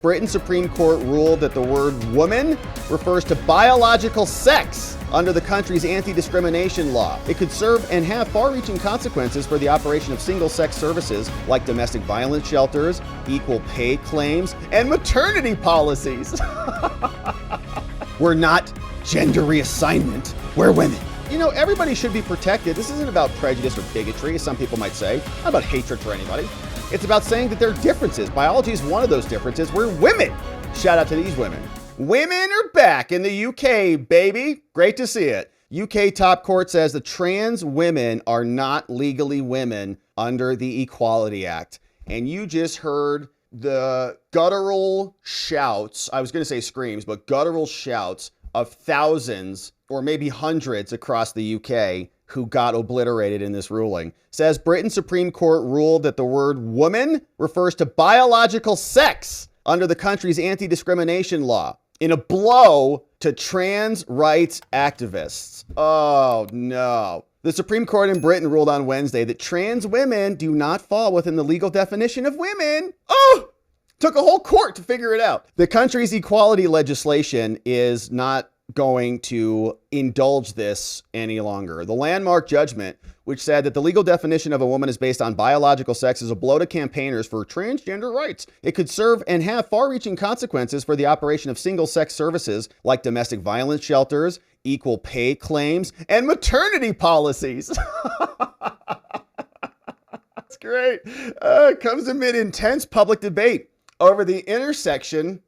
Britain's Supreme Court ruled that the word woman refers to biological sex under the country's anti-discrimination law. It could serve and have far-reaching consequences for the operation of single-sex services like domestic violence shelters, equal pay claims, and maternity policies. We're not gender reassignment, we're women. You know, everybody should be protected. This isn't about prejudice or bigotry, as some people might say. Not about hatred for anybody. It's about saying that there are differences. Biology is one of those differences. We're women. Shout out to these women. Women are back in the UK, baby. Great to see it. UK top court says the trans women are not legally women under the Equality Act. And you just heard the guttural shouts, I was going to say screams, but guttural shouts of thousands or maybe hundreds across the UK who got obliterated in this ruling. Says Britain's Supreme Court ruled that the word woman refers to biological sex under the country's anti-discrimination law in a blow to trans rights activists. Oh no. The Supreme Court in Britain ruled on Wednesday that trans women do not fall within the legal definition of women. Oh! Took a whole court to figure it out. The country's equality legislation is not going to indulge this any longer. The landmark judgment, which said that the legal definition of a woman is based on biological sex, is a blow to campaigners for transgender rights. It could serve and have far-reaching consequences for the operation of single-sex services like domestic violence shelters, equal pay claims, and maternity policies. That's great. It comes amid intense public debate over the intersection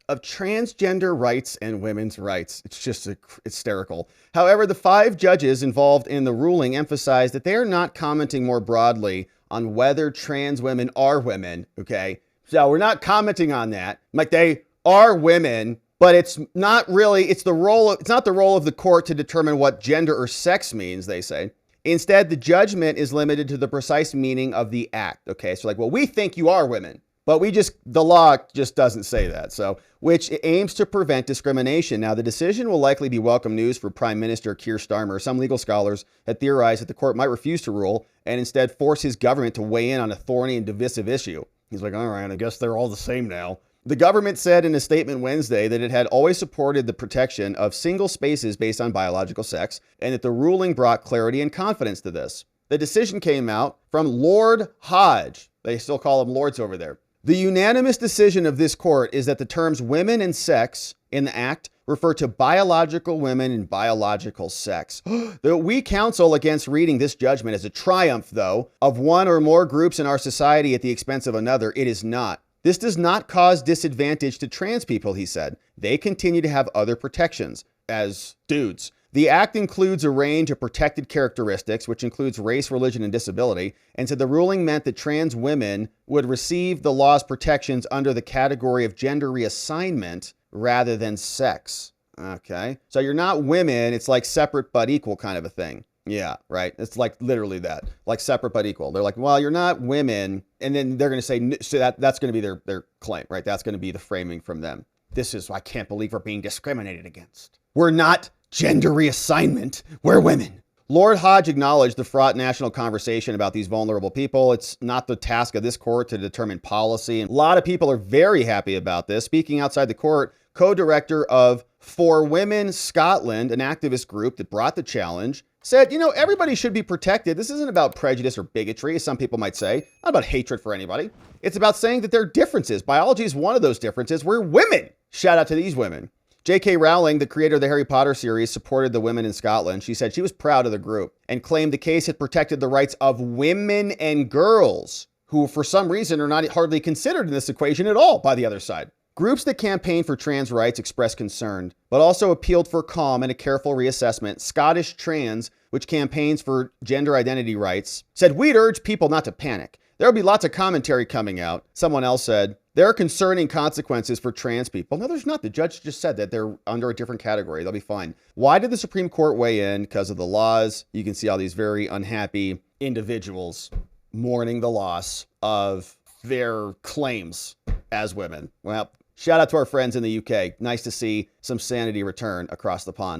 of transgender rights and women's rights. It's just hysterical. However, the 5 judges involved in the ruling emphasized that they are not commenting more broadly on whether trans women are women, okay? So we're not commenting on that. Like, they are women, but it's not really, it's not the role of the court to determine what gender or sex means, they say. Instead, the judgment is limited to the precise meaning of the act, okay? So like, well, we think you are women, but the law just doesn't say that. So, which aims to prevent discrimination. Now, the decision will likely be welcome news for Prime Minister Keir Starmer. Some legal scholars had theorized that the court might refuse to rule and instead force his government to weigh in on a thorny and divisive issue. He's like, all right, I guess they're all the same now. The government said in a statement Wednesday that it had always supported the protection of single spaces based on biological sex, and that the ruling brought clarity and confidence to this. The decision came out from Lord Hodge. They still call him lords over there. The unanimous decision of this court is that the terms women and sex in the act refer to biological women and biological sex. We counsel against reading this judgment as a triumph, though, of one or more groups in our society at the expense of another. It is not. This does not cause disadvantage to trans people, he said. They continue to have other protections as dudes. The act includes a range of protected characteristics, which includes race, religion, and disability, and so the ruling meant that trans women would receive the law's protections under the category of gender reassignment rather than sex. Okay, so you're not women, it's like separate but equal kind of a thing. Yeah, right. It's like literally that, like separate but equal. They're like, well, you're not women, and then they're going to say, so that's going to be their claim, right? That's going to be the framing from them. This is, I can't believe we're being discriminated against. We're not gender reassignment, we're women. Lord Hodge acknowledged the fraught national conversation about these vulnerable people. It's not the task of this court to determine policy. And a lot of people are very happy about this. Speaking outside the court, co-director of For Women Scotland, an activist group that brought the challenge, said, you know, everybody should be protected. This isn't about prejudice or bigotry, as some people might say. Not about hatred for anybody. It's about saying that there are differences. Biology is one of those differences. We're women. Shout out to these women. J.K. Rowling, the creator of the Harry Potter series, supported the women in Scotland. She said she was proud of the group and claimed the case had protected the rights of women and girls who, for some reason, are not hardly considered in this equation at all by the other side. Groups that campaign for trans rights expressed concern, but also appealed for calm and a careful reassessment. Scottish Trans, which campaigns for gender identity rights, said, we'd urge people not to panic. There'll be lots of commentary coming out. Someone else said, there are concerning consequences for trans people. No, there's not. The judge just said that they're under a different category. They'll be fine. Why did the Supreme Court weigh in? Because of the laws. You can see all these very unhappy individuals mourning the loss of their claims as women. Well, shout out to our friends in the UK. Nice to see some sanity return across the pond.